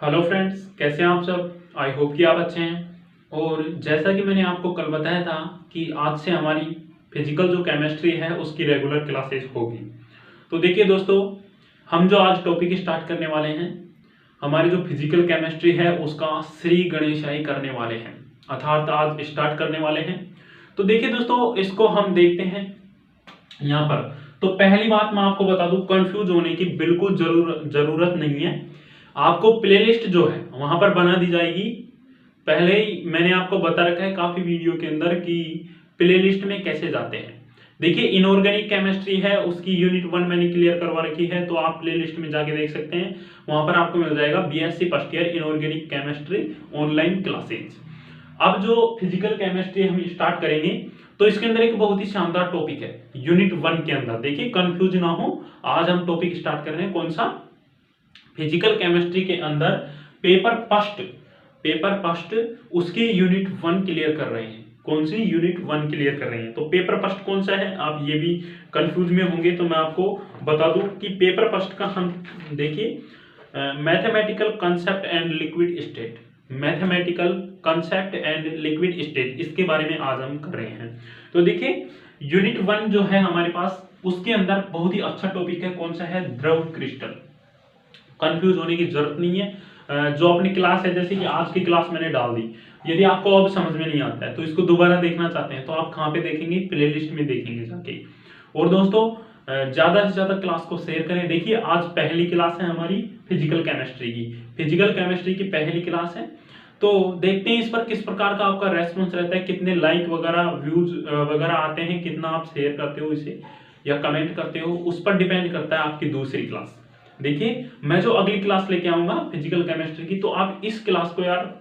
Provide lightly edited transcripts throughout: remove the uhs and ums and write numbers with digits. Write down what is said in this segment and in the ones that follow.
Hello friends, कैसे हैं आप सब। आई होप कि आप अच्छे हैं। और जैसा कि मैंने आपको कल बताया था कि आज से हमारी फिजिकल जो केमिस्ट्री है उसकी रेगुलर क्लासेस होगी। तो देखिए दोस्तों, हम जो आज टॉपिक स्टार्ट करने वाले हैं, हमारी जो फिजिकल केमिस्ट्री है उसका श्री गणेशाई करने वाले हैं, अर्थात आज स्टार्ट करने वाले हैं। तो देखिए दोस्तों, इसको हम देखते हैं यहाँ पर। तो पहली बात मैं आपको बता दूं, कंफ्यूज होने की बिल्कुल जरूरत नहीं है। आपको प्लेलिस्ट जो है वहां पर बना दी जाएगी। पहले ही मैंने आपको बता रखा है काफी वीडियो के अंदर कि प्लेलिस्ट में कैसे जाते हैं। देखिए, इनऑर्गेनिक केमिस्ट्री है, उसकी यूनिट 1 मैंने क्लियर करवा रखी है, तो आप प्लेलिस्ट में जाके देख सकते हैं। वहां पर आपको मिल जाएगा BSc first year inorganic chemistry online classes. अब जो फिजिकल केमिस्ट्री हम स्टार्ट करेंगे, तो इसके अंदर एक बहुत ही शानदार टॉपिक है यूनिट 1 के अंदर। देखिए, कंफ्यूज ना हो, आज हम टॉपिक स्टार्ट कर रहे हैं कौन सा, फिजिकल केमिस्ट्री के अंदर पेपर फर्स्ट उसकी यूनिट 1 क्लियर कर रहे हैं। कौन सी यूनिट 1 क्लियर कर रहे हैं, तो पेपर फर्स्ट कौन सा है, आप ये भी कंफ्यूज में होंगे, तो मैं आपको बता दूं कि पेपर फर्स्ट का हम देखिए mathematical concept and liquid state, mathematical concept and liquid state, इसके बारे में आज हम कर रहे हैं। तो देखिए, यूनिट 1 जो है हमारे पास, उसके अंदर बहुत ही अच्छा टॉपिक है, कौन सा है, द्रव क्रिस्टल। कंफ्यूज होने की जरूरत नहीं है। जो अपनी क्लास है, जैसे कि आज की क्लास मैंने डाल दी, यदि आपको अब समझ में नहीं आता है तो इसको दोबारा देखना चाहते हैं तो आप कहाँ पे देखेंगे, प्लेलिस्ट में देखेंगे जाके। और दोस्तों, ज्यादा से ज्यादा क्लास को शेयर करें। देखिए, आज पहली क्लास है हमारी फिजिकल केमिस्ट्री की, फिजिकल केमिस्ट्री की पहली क्लास है। तो देखते हैं इस पर किस प्रकार का आपका रेस्पॉन्स रहता है, कितने लाइक वगैरह व्यूज वगैरह आते हैं, कितना आप शेयर करते हो इसे या कमेंट करते हो, उस पर डिपेंड करता है आपकी दूसरी क्लास। देखिए, मैं जो अगली क्लास लेके आऊंगा फिजिकल केमिस्ट्री की, तो आप इस क्लास को यार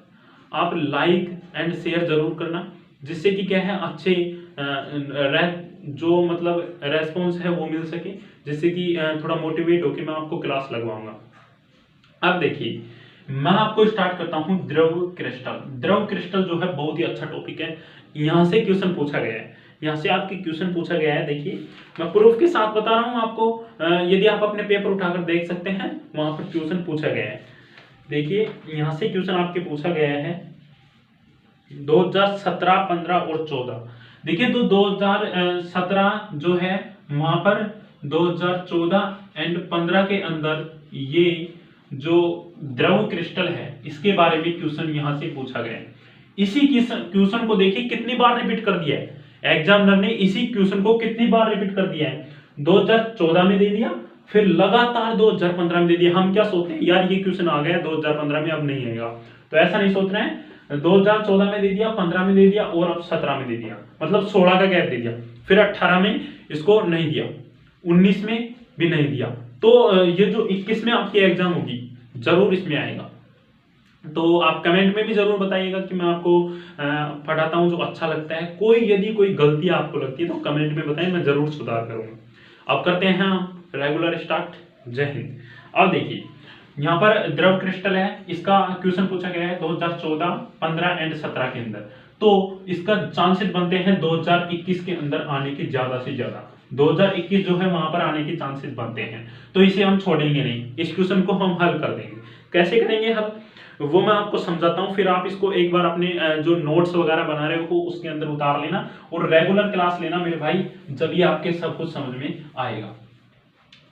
आप लाइक एंड शेयर जरूर करना, जिससे कि क्या है, अच्छे जो मतलब रेस्पॉन्स है वो मिल सके, जिससे कि थोड़ा मोटिवेट होकर मैं आपको क्लास लगवाऊंगा। अब देखिए, मैं आपको स्टार्ट करता हूं द्रव क्रिस्टल। द्रव क्रिस्टल जो है बहुत ही अच्छा टॉपिक है, यहां से क्वेश्चन पूछा गया है, यहाँ से आपके क्वेश्चन पूछा गया है। देखिए, मैं प्रूफ के साथ बता रहा हूं आपको, यदि आप अपने पेपर उठाकर देख सकते हैं, वहां पर क्वेश्चन पूछा गया है। देखिए, यहाँ से क्वेश्चन आपके पूछा गया है 2017, 15 और 14। देखिए, तो 2017 जो है वहां पर 2014 एंड 15 के अंदर ये जो द्रव क्रिस्टल है इसके बारे में क्वेश्चन यहां से पूछा गया है। इसी क्वेश्चन को देखिए कितनी बार रिपीट कर दिया है एग्जामिनर ने, इसी क्वेश्चन को कितनी बार रिपीट कर दिया है, 2014 में दे दिया, फिर लगातार 2015 में दे दिया। हम क्या सोचते हैं यार, ये क्वेश्चन आ गया 2015 में, अब नहीं आएगा, तो ऐसा नहीं सोच रहे हैं। 2014 में दे दिया, 15 में दे दिया और अब 17 में दे दिया, मतलब 16 का गैप दे दिया, फिर 18 में इसको नहीं दिया, 19 में भी नहीं दिया। तो ये जो 21 में आपकी एग्जाम होगी जरूर इसमें आएगा। तो आप कमेंट में भी जरूर बताइएगा कि मैं आपको पढ़ाता हूं जो अच्छा लगता है। कोई यदि कोई गलती आपको लगती है तो कमेंट में बताएं, मैं जरूर सुधार करूंगा। अब करते हैं हम रेगुलर स्टार्ट। जय हिंद। अब देखिए, यहाँ पर द्रव क्रिस्टल है, इसका क्वेश्चन पूछा गया है 2014, 15 एंड 17 के अंदर। तो इसका चांसेस बनते हैं 2021 के अंदर आने की, ज्यादा से ज्यादा 2021 जो है वहां पर आने के चांसेस बनते हैं। तो इसे हम छोड़ेंगे नहीं, इस क्वेश्चन को हम हल कर देंगे। कैसे करेंगे हल, वो मैं आपको समझाता हूं, फिर आप इसको एक बार अपने जो नोट्स वगैरह बना रहे हो उसके अंदर उतार लेना और रेगुलर क्लास लेना मेरे भाई, जब ये आपके सब कुछ समझ में आएगा।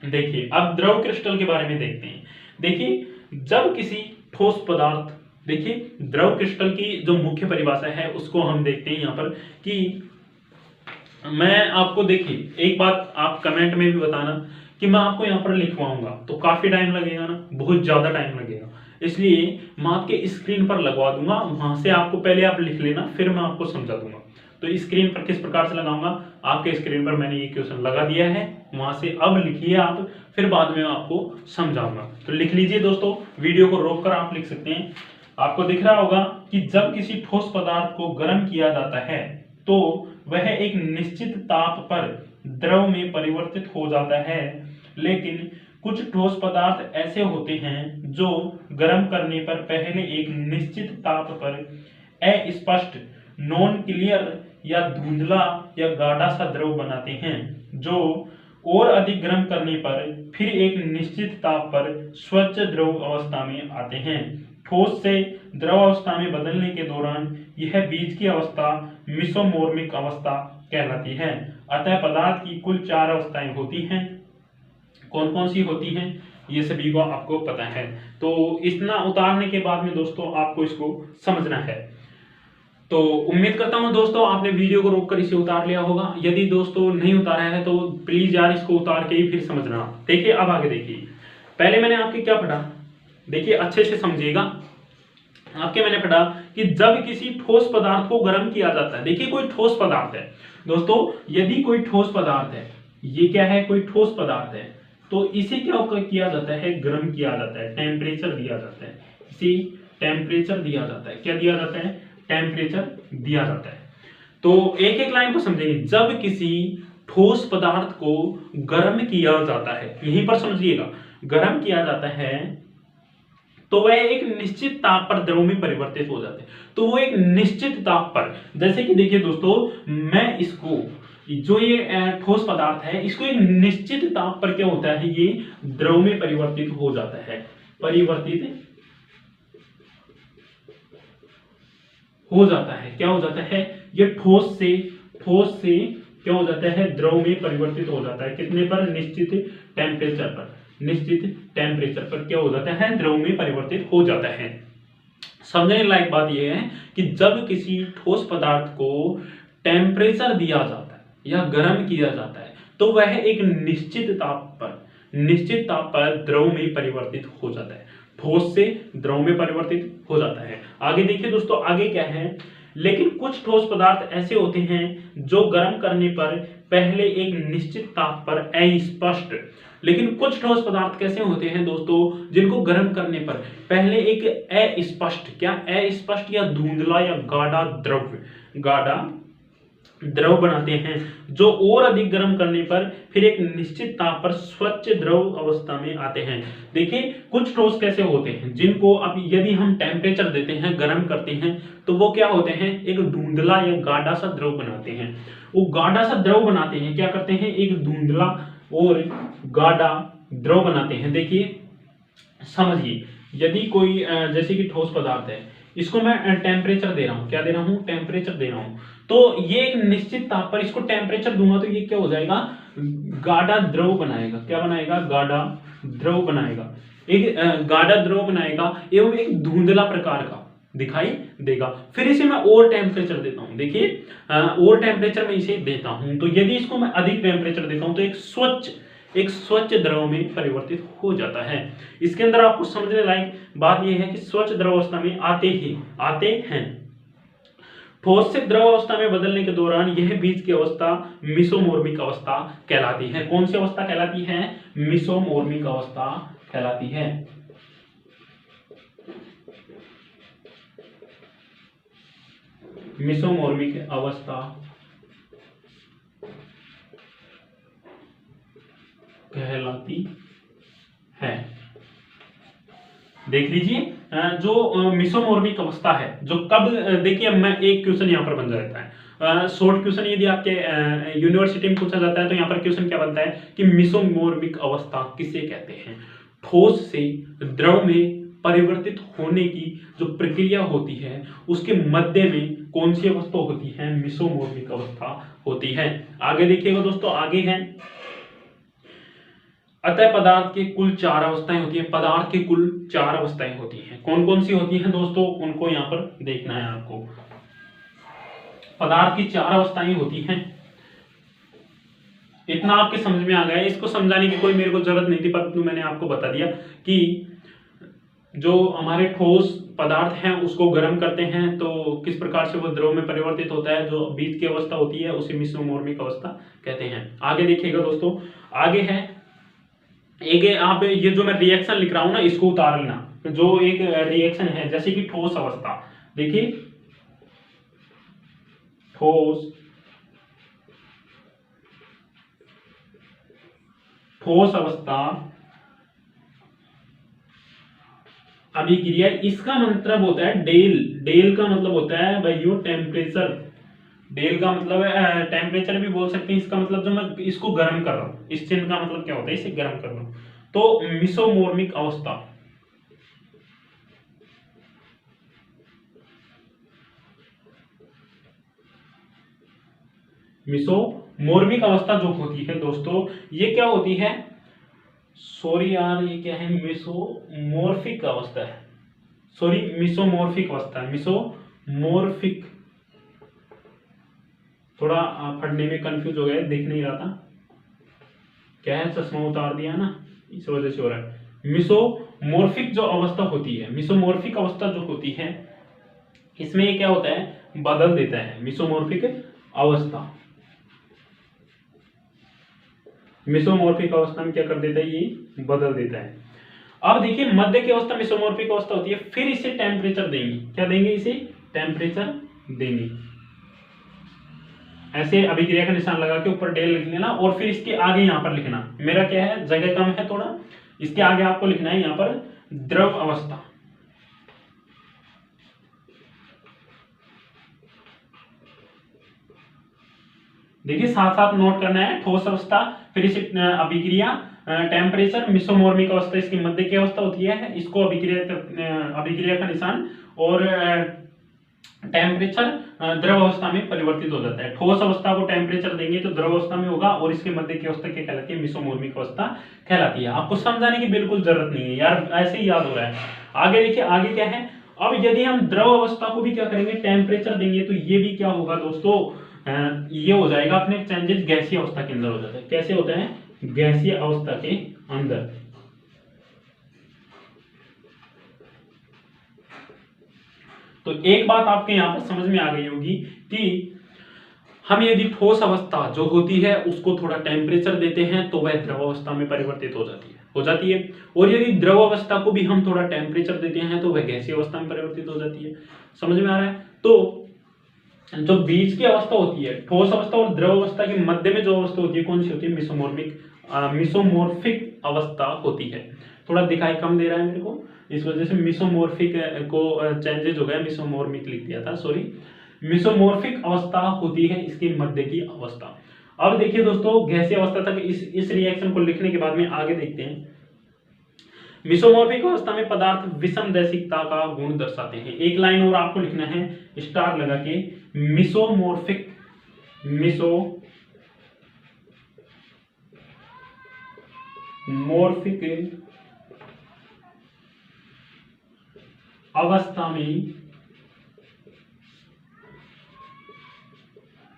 देखिए, अब द्रव क्रिस्टल के बारे में देखते हैं। देखिए, जब किसी ठोस पदार्थ, देखिए द्रव क्रिस्टल की जो मुख्य परिभाषा है उसको हम देखते हैं यहाँ पर कि मैं आपको, देखिए एक बात आप कमेंट में भी बताना कि मैं आपको यहाँ पर लिखवाऊंगा तो काफी टाइम लगेगा ना, बहुत ज्यादा टाइम लगेगा, इसलिए मैं आपके स्क्रीन पर लगवा दूंगा, वहां से आपको पहले आप लिख लेना, फिर मैं आपको समझा दूंगा। तो स्क्रीन पर किस प्रकार से लगाऊंगा, आपके स्क्रीन पर मैंने ये क्वेश्चन लगा दिया है, वहां से अब लिखिए आप, फिर बाद में आपको समझाऊंगा। तो लिख लीजिए दोस्तों, वीडियो को रोक कर आप लिख सकते हैं। आपको दिख रहा होगा कि जब किसी ठोस पदार्थ को गर्म किया जाता है तो वह एक निश्चित ताप पर द्रव में परिवर्तित हो जाता है, लेकिन कुछ ठोस पदार्थ ऐसे होते हैं जो गर्म करने पर पहले एक निश्चित ताप पर अस्पष्ट, नॉन क्लियर या धुंधला या गाढ़ा सा द्रव बनाते हैं, जो और अधिक गर्म करने पर फिर एक निश्चित ताप पर स्वच्छ द्रव अवस्था में आते हैं। ठोस से द्रव अवस्था में बदलने के दौरान यह बीज की अवस्था मेसोमोर्मिक अवस्था कहलाती है। अतः पदार्थ की कुल 4 अवस्थाएं होती हैं। कौन कौन सी होती हैं ये सभी को आपको पता है। तो इतना उतारने के बाद में दोस्तों आपको इसको समझना है। तो उम्मीद करता हूं दोस्तों आपने वीडियो को रोककर इसे उतार लिया होगा। यदि दोस्तों नहीं उतारा है तो प्लीज यार इसको उतार के ही फिर समझना। देखिए अब आगे देखिए, पहले मैंने आपके क्या पढ़ा, देखिए अच्छे से समझिएगा। आपके मैंने पढ़ा कि जब किसी ठोस पदार्थ को गर्म किया जाता है, देखिए कोई ठोस पदार्थ है दोस्तों, यदि कोई ठोस पदार्थ है, ये क्या है, कोई ठोस पदार्थ है, तो इसे क्या किया जाता है, गर्म किया जाता है, टेम्परेचर दिया जाता है, इसे टेम्परेचर दिया जाता है। क्या दिया जाता है, टेम्परेचर दिया जाता है। तो एक एक लाइन को समझेंगे। जब किसी ठोस पदार्थ को गर्म किया जाता है, यहीं पर समझिएगा, गर्म किया जाता है तो वह एक निश्चित ताप पर द्रव में परिवर्तित हो जाते हैं। तो वो एक निश्चित ताप पर, जैसे कि देखिए दोस्तों, मैं इसको, जो ये ठोस पदार्थ है, इसको एक निश्चित ताप पर क्या होता है, ये द्रव में परिवर्तित हो जाता है, परिवर्तित हो जाता है। क्या हो जाता है, ये ठोस से क्या हो जाता है, द्रव में परिवर्तित हो जाता है। कितने पर, निश्चित टेम्परेचर पर, निश्चित टेम्परेचर पर क्या हो जाता है, द्रव में परिवर्तित हो जाता है। समझने लायक बात यह है कि जब किसी ठोस पदार्थ को टेम्परेचर दिया जाता है या गर्म किया जाता है तो वह एक निश्चित ताप पर द्रव में परिवर्तित हो जाता है, ठोस से द्रव में परिवर्तित हो जाता है। आगे देखिए दोस्तों, आगे क्या है, लेकिन कुछ ठोस पदार्थ ऐसे होते हैं जो गर्म करने पर पहले एक निश्चित ताप पर अस्पष्ट, लेकिन कुछ ठोस पदार्थ कैसे होते हैं दोस्तों, जिनको गर्म करने पर पहले एक अस्पष्ट, क्या अस्पष्ट या धुंधला या गाढ़ा द्रव बनाते हैं, जो और अधिक गर्म करने पर फिर एक निश्चित ताप पर स्वच्छ द्रव अवस्था में आते हैं। देखिए कुछ ठोस कैसे होते हैं जिनको अब यदि हम टेम्परेचर देते हैं, गर्म करते हैं, तो वो क्या होते हैं, एक धुंधला या गाढ़ा सा द्रव बनाते हैं। वो गाढ़ा सा द्रव बनाते हैं, क्या करते हैं, एक धुंधला और गाढ़ा द्रव बनाते हैं। देखिए समझिए, यदि कोई जैसे कि ठोस पदार्थ है, इसको मैं टेम्परेचर दे रहा हूं, क्या दे रहा हूं, टेम्परेचर दे रहा हूं, तो ये एक निश्चित ताप पर इसको टेम्परेचर दूंगा तो ये क्या हो जाएगा, गाढ़ा द्रव बनाएगा। क्या बनाएगा, गाढ़ा द्रव बनाएगा, एक गाढ़ा द्रव बनाएगा एवं एक धुंधला प्रकार का दिखाई देगा। फिर इसे मैं और टेम्परेचर देता हूं, देखिए और टेम्परेचर में इसे देता हूं, तो यदि इसको मैं अधिक टेम्परेचर देता हूं तो एक स्वच्छ द्रव में परिवर्तित हो जाता है। इसके अंदर आपको समझने लायक बात यह है कि स्वच्छ द्रव अवस्था में आते हैं। ठोस से द्रव अवस्था में बदलने के दौरान यह बीज की अवस्था मेसोमोर्मिक अवस्था कहलाती है। कौन सी अवस्था कहलाती है, मेसोमोर्मिक अवस्था कहलाती है। मेसोमोर्मिक अवस्था कहलाती है। देख लीजिए, जो मेसोमोर्मिक अवस्था है, जो कब, देखिए मैं एक क्वेश्चन यहाँ पर बन जाता है, शॉर्ट क्वेश्चन यदि आपके यूनिवर्सिटी में पूछा जाता है तो यहाँ पर क्वेश्चन क्या बनता है कि मेसोमोर्मिक अवस्था किसे कहते हैं, ठोस से द्रव में परिवर्तित होने की जो प्रक्रिया होती है उसके मध्य में कौन सी अवस्था होती है, मेसोमोर्मिक अवस्था होती है। आगे देखिएगा दोस्तों, आगे है, अतः पदार्थ के कुल 4 अवस्थाएं होती हैं। पदार्थ की कुल 4 अवस्थाएं होती हैं। कौन कौन सी होती हैं दोस्तों, उनको यहां पर देखना है आपको। पदार्थ की 4 अवस्थाएं होती हैं। इतना आपके समझ में आ गया, इसको समझाने की कोई मेरे को जरूरत नहीं थी, परंतु मैंने आपको बता दिया कि जो हमारे ठोस पदार्थ हैं उसको गर्म करते हैं तो किस प्रकार से वो द्रव में परिवर्तित होता है, जो बीज की अवस्था होती है उसे मेसोमोर्मिक अवस्था कहते हैं। आगे देखिएगा दोस्तों, आगे है एक, आप ये जो मैं रिएक्शन लिख रहा हूं ना इसको उतार लेना, जो एक रिएक्शन है जैसे कि ठोस अवस्था, देखिए ठोस अवस्था अभिक्रिया, इसका मतलब होता है डेल का मतलब होता है भाइयों टेम्परेचर, डेल का मतलब है टेम्परेचर भी बोल सकते हैं, इसका मतलब जो मैं इसको गर्म कर रहा हूँ, इस चिन्ह का मतलब क्या होता है, इसे गर्म कर रहा हूँ। तो मिसोमोर्मिक अवस्था, मिसोमोर्मिक अवस्था जो होती है दोस्तों, ये क्या होती है, सॉरी यार ये क्या है, मिसोमोर्फिक अवस्था है, सॉरी मिसोमोर्फिक अवस्था है, मिसोमोर्फिक, थोड़ा पढ़ने में कंफ्यूज हो गया, दिख नहीं रहा था, क्या है चश्मा उतार दिया ना, इस वजह से हो रहा है। मिसोमोर्फिक जो अवस्था होती है, मिसोमोर्फिक अवस्था जो होती है, इसमें ये क्या होता है, बदल देता है, मिसोमोर्फिक अवस्था, मिसोमोर्फिक अवस्था में क्या कर देता है, ये बदल देता है। अब देखिए मध्य की अवस्था मिसोमोर्फिक अवस्था होती है, फिर इसे टेम्परेचर देंगे, क्या देंगे, इसे टेम्परेचर देंगे, ऐसे अभिक्रिया का निशान लगा के ऊपर डेल लिख लेना, और फिर इसके आगे यहां पर लिखना, मेरा क्या है जगह कम है थोड़ा, इसके आगे आपको लिखना है यहां पर द्रव अवस्था, देखिए साथ साथ नोट करना है, ठोस अवस्था, फिर इसे अभिक्रिया, टेम्परेचर, मिसोमोर्मिक अवस्था इसकी मध्य की अवस्था होती है, इसको अभिक्रिया का निशान, और टेम्परेचर द्रव अवस्था में परिवर्तित हो जाता है। ठोस अवस्था को टेम्परेचर देंगे तो द्रव अवस्था में होगा, और इसके मध्य की अवस्था क्या कहलाती है, मिसोमोर्मिक अवस्था कहलाती है। आपको समझाने की बिल्कुल जरूरत नहीं है यार, ऐसे ही याद हो रहा है। आगे देखिए आगे क्या है, अब यदि हम द्रव अवस्था को भी क्या करेंगे, टेम्परेचर देंगे, तो ये भी क्या होगा दोस्तों, ये हो जाएगा अपने चेंजेस गैसीय अवस्था के अंदर हो जाता है। कैसे होता है, गैसीय अवस्था के अंदर। तो एक बात आपके यहां पर समझ में आ गई होगी कि हम यदि ठोस अवस्था जो होती है उसको थोड़ा टेम्परेचर देते हैं तो वह द्रव अवस्था में परिवर्तित हो जाती है, और यदि द्रव अवस्था को भी हम थोड़ा टेम्परेचर देते हैं तो वह गैसीय अवस्था में परिवर्तित हो जाती है। समझ में आ रहा है। तो जो बीच की अवस्था होती है, ठोस अवस्था और द्रव अवस्था के मध्य में जो अवस्था होती है कौन सी होती है, मिसोमोर्फिक अवस्था होती है। थोड़ा दिखाई कम दे रहा है मेरे को, इस वजह से मिसोमोर्फिक को चेंजेस हो गया, मिसोमोर्मिक लिख दिया था, सॉरी। मिसोमोर्फिक अवस्था होती है इसकी मध्य की अवस्था। अब देखिए दोस्तों, गैसीय अवस्था तक इस रिएक्शन को लिखने के बाद में आगे देखते हैं। मिसोमोर्फिक अवस्था में पदार्थ विषम दैशिकता का गुण दर्शाते हैं। एक लाइन और आपको लिखना है स्टार लगा के, मिसोमोर्फिक अवस्था में,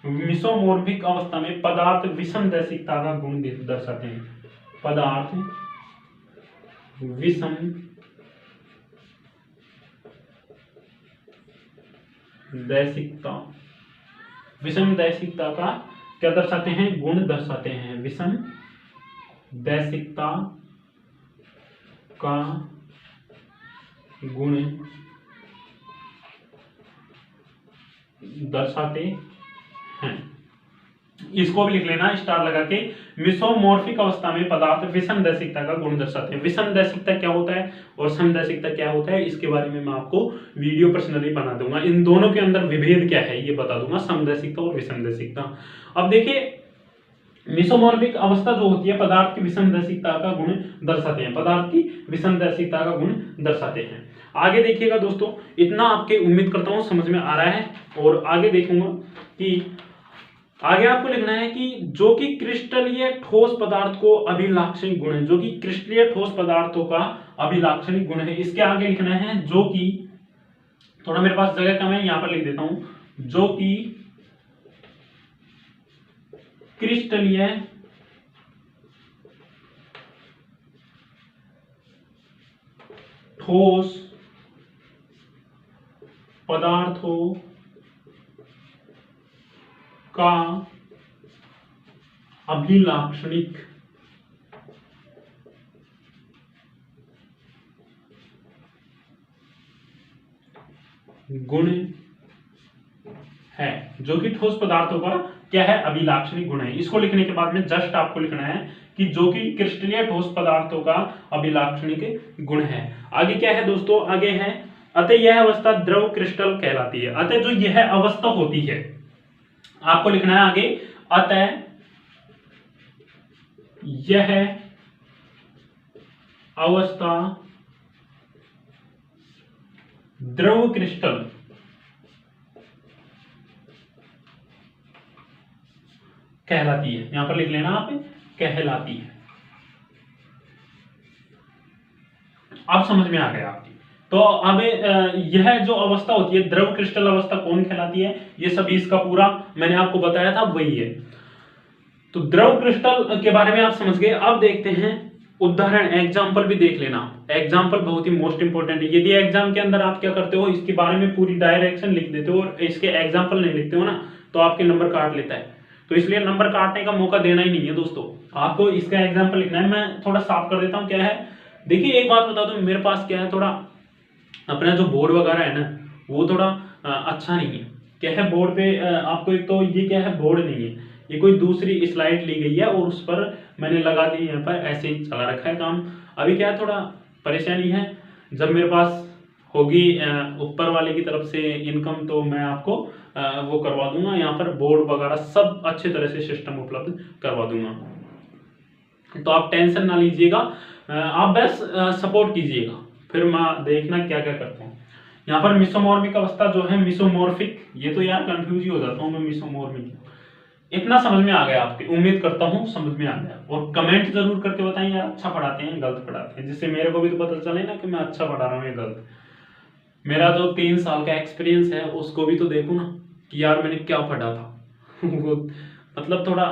मिसोमोर्फिक अवस्था में पदार्थ विषम दैशिकता का गुण दर्शाते हैं। पदार्थ विषम दैशिकता, विषम दैशिकता का क्या दर्शाते हैं, गुण दर्शाते हैं। विषम दैशिकता का गुण दर्शाते हैं। इसको भी लिख लेना स्टार लगा के, मिसोमोर्फिक अवस्था में पदार्थ विषम दैशिकता का गुण दर्शाते हैं। विषम दैशिकता क्या होता है और समदैशिकता क्या होता है, इसके बारे में मैं आपको वीडियो पर्सनली बना दूंगा। इन दोनों के अंदर विभेद क्या है ये बता दूंगा, समदैशिकता और विषम दैशिकता। अब देखिए, मिसोमोर्फिक अवस्था जो होती है पदार्थ की विषम दैशिकता का गुण दर्शाते हैं, पदार्थ की विषम दैशिकता का गुण दर्शाते हैं। आगे देखिएगा दोस्तों, इतना आपके उम्मीद करता हूं समझ में आ रहा है। और आगे देखूंगा कि आगे आपको लिखना है कि जो कि क्रिस्टलीय ठोस पदार्थ को अभिलाक्षणिक गुण है, जो कि क्रिस्टलीय ठोस पदार्थों का अभिलाक्षणिक गुण है। इसके आगे लिखना है जो कि, थोड़ा मेरे पास जगह कम है यहां पर लिख देता हूं, जो कि क्रिस्टलीय ठोस पदार्थों का अभिलाक्षणिक गुण है। जो कि ठोस पदार्थों का क्या है, अभिलाक्षणिक गुण है। इसको लिखने के बाद में जस्ट आपको लिखना है कि जो कि क्रिस्टलीय ठोस पदार्थों का अभिलाक्षणिक गुण है। आगे क्या है दोस्तों, आगे है अतः यह अवस्था द्रव क्रिस्टल कहलाती है। अतः जो यह अवस्था होती है आपको लिखना है आगे, अतः यह अवस्था द्रव क्रिस्टल कहलाती है। यहां पर लिख लेना आप, कहलाती है। अब समझ में आ गया आपकी। तो अब यह जो अवस्था होती है द्रव क्रिस्टल अवस्था कौन कहलाती है, ये सभी इसका पूरा मैंने आपको बताया था वही है। तो द्रव क्रिस्टल के बारे में आप समझ गए। अब देखते हैं उदाहरण, एग्जाम्पल भी देख लेना। एग्जाम्पल बहुत ही मोस्ट इंपोर्टेंट है। यदि एग्जाम के अंदर आप क्या करते हो, इसके बारे में पूरी डायरेक्शन लिख देते हो और इसके एग्जाम्पल नहीं लिखते हो ना, तो आपके नंबर काट लेता है। तो इसलिए नंबर काटने का मौका देना ही नहीं है दोस्तों, आपको इसका एग्जाम्पल लिखना है। मैं थोड़ा साफ कर देता हूँ क्या है। देखिए एक बात बता दूं, मेरे पास क्या है, थोड़ा अपना जो बोर्ड वगैरह है ना, वो थोड़ा अच्छा नहीं है। क्या है बोर्ड पे आपको, एक तो ये क्या है, बोर्ड नहीं है, ये कोई दूसरी स्लाइड ली गई है और उस पर मैंने लगा के यहाँ पर ऐसे ही चला रखा है काम। अभी क्या है, थोड़ा परेशानी है। जब मेरे पास होगी ऊपर वाले की तरफ से इनकम, तो मैं आपको वो करवा दूंगा, यहाँ पर बोर्ड वगैरह सब अच्छे तरह से सिस्टम उपलब्ध करवा दूंगा। तो आप टेंशन ना लीजिएगा, आप बस सपोर्ट कीजिएगा, फिर मैं देखना क्या क्या करता हूँ। यहाँ पर मिसोमॉर्फिक अवस्था जो है, मिसोमॉर्फिक, ये तो यार कंफ्यूज ही हो जाता हूँ मैं, मिसोमॉर्फिक। इतना समझ में आ गया आपकी, उम्मीद करता हूँ समझ में आ गया। और कमेंट जरूर करके बताएं यार, अच्छा पढ़ाते हैं गलत पढ़ाते हैं, जिससे मेरे को भी तो पता चले ना कि मैं अच्छा पढ़ा रहा हूँ या गलत। मेरा जो 3 साल का एक्सपीरियंस है उसको भी तो देखो ना कि यार मैंने क्या पढ़ा था वो मतलब थोड़ा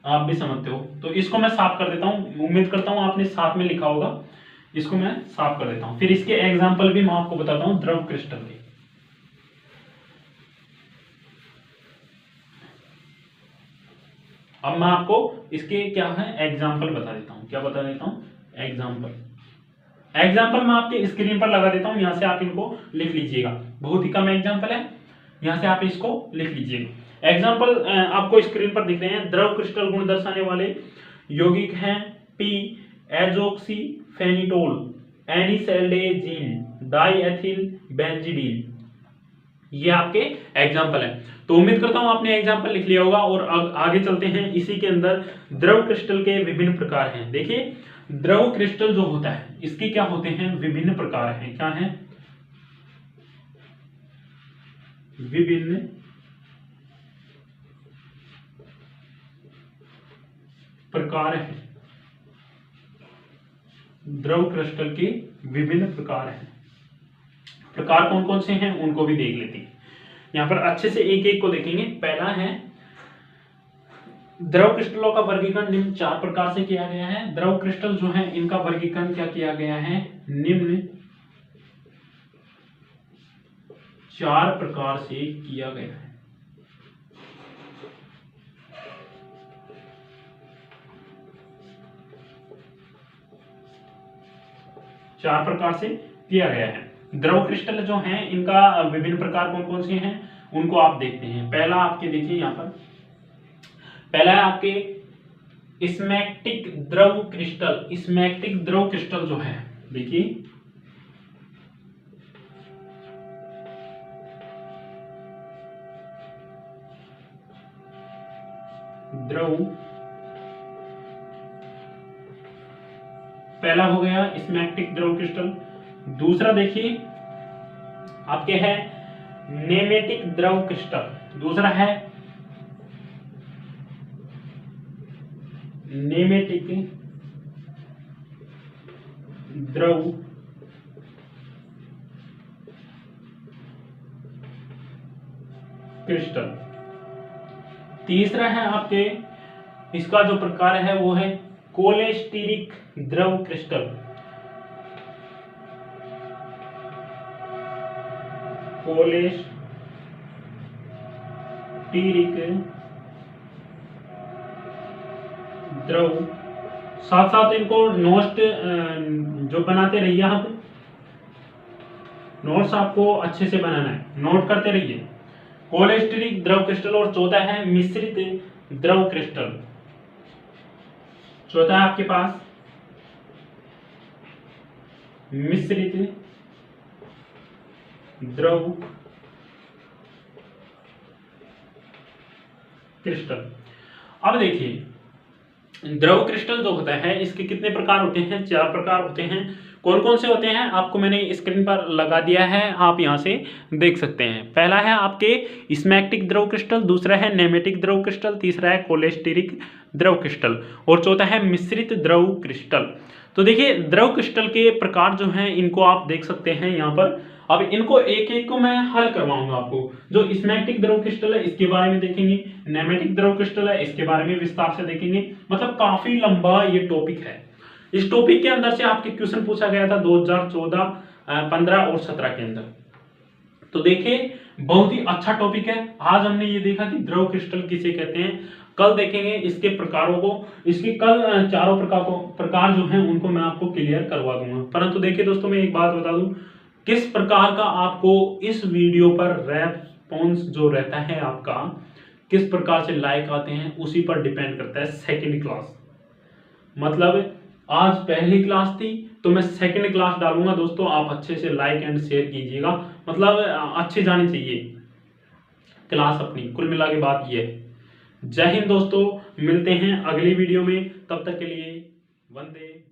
आप भी समझते हो। तो इसको मैं साफ कर देता हूँ, उम्मीद करता हूँ आपने साथ में लिखा होगा। इसको मैं साफ कर देता हूँ, फिर इसके एग्जाम्पल भी मैं आपको बताता हूँ द्रव क्रिस्टल के। अब मैं आपको इसके क्या है एग्जाम्पल बता देता हूँ। क्या बता देता हूँ, एग्जाम्पल मैं आपके स्क्रीन पर लगा देता हूँ, यहाँ से आप इनको लिख लीजिएगा। बहुत ही कम एग्जाम्पल है, यहाँ से आप इसको लिख लीजिएगा। एग्जाम्पल आपको स्क्रीन पर दिख रहे हैं। द्रव क्रिस्टल गुण दर्शाने वाले यौगिक हैं पी एजोक्सी फेनिटोल, एनिसेल्डेजीन, डाईएथिल बेंजीडीन। ये आपके एग्जाम्पल है। तो उम्मीद करता हूं आपने एग्जाम्पल लिख लिया होगा। और आगे चलते हैं, इसी के अंदर द्रव क्रिस्टल के विभिन्न प्रकार हैं। देखिए द्रव क्रिस्टल जो होता है इसके क्या होते हैं, विभिन्न प्रकार हैं। क्या है, विभिन्न प्रकार हैं। द्रव क्रिस्टल के विभिन्न प्रकार हैं। प्रकार कौन कौन से हैं उनको भी देख लेते हैं। यहां पर अच्छे से एक एक को देखेंगे। पहला है, द्रव क्रिस्टलों का वर्गीकरण निम्न 4 प्रकार से किया गया है। द्रव क्रिस्टल जो है इनका वर्गीकरण क्या किया गया है, निम्न 4 प्रकार से किया गया है। चार प्रकार से किया गया है। द्रव क्रिस्टल जो हैं इनका विभिन्न प्रकार कौन कौन से हैं उनको आप देखते हैं। पहला आपके देखिए यहाँ पर, पहला है आपके स्मैक्टिक द्रव क्रिस्टल। स्मैक्टिक द्रव क्रिस्टल जो है, देखिए द्रव, पहला हो गया स्मैक्टिक द्रव क्रिस्टल। दूसरा देखिए आपके है नेमेटिक द्रव क्रिस्टल। दूसरा है नेमेटिक द्रव क्रिस्टल। तीसरा है आपके, इसका जो प्रकार है वो है कोलेस्टेरिक द्रव क्रिस्टल। कोलेस्टेरिक द्रव। साथ साथ इनको नोट जो बनाते रहिए आप, नोट्स आपको अच्छे से बनाना है, नोट करते रहिए। कोलेस्टेरिक द्रव क्रिस्टल। और चौथा है मिश्रित द्रव क्रिस्टल। चौथा है आपके पास मिश्रित द्रव क्रिस्टल। अब देखिए द्रव क्रिस्टल जो होता है इसके कितने प्रकार होते हैं, 4 प्रकार होते हैं। कौन कौन से होते हैं आपको मैंने स्क्रीन पर लगा दिया है, आप यहाँ से देख सकते हैं। पहला है आपके स्मैक्टिक द्रव क्रिस्टल, दूसरा है नेमेटिक द्रव क्रिस्टल, तीसरा है कोलेस्टेरिक द्रव क्रिस्टल और चौथा है मिश्रित द्रव क्रिस्टल। तो देखिए द्रव क्रिस्टल के प्रकार जो हैं इनको आप देख सकते हैं यहाँ पर। अब इनको एक एक को मैं हल करवाऊंगा आपको। जो स्मैक्टिक द्रव क्रिस्टल है इसके बारे में देखेंगे, नेमेटिक द्रव क्रिस्टल है इसके बारे में विस्तार से देखेंगे। मतलब काफी लंबा ये टॉपिक है। इस टॉपिक के अंदर से आपके क्वेश्चन पूछा गया था 2014, 15 और 17 के अंदर। तो देखिए बहुत ही अच्छा टॉपिक है। आज हमने ये देखा कि द्रव क्रिस्टल किसे कहते हैं, कल देखेंगे इसके प्रकारों को। इसके कल चारों प्रकार जो हैं उनको मैं आपको क्लियर करवा दूंगा। परंतु देखिए दोस्तों मैं एक बात बता दूं, किस प्रकार का आपको इस वीडियो पर रेस्पॉन्स जो रहता है आपका, किस प्रकार से लाइक आते हैं उसी पर डिपेंड करता है सेकंड क्लास। मतलब आज पहली क्लास थी तो मैं सेकंड क्लास डालूंगा दोस्तों, आप अच्छे से लाइक एंड शेयर कीजिएगा। मतलब अच्छे जानी चाहिए क्लास अपनी। कुल मिला के बात ये है। जय हिंद दोस्तों, मिलते हैं अगली वीडियो में, तब तक के लिए वंदे।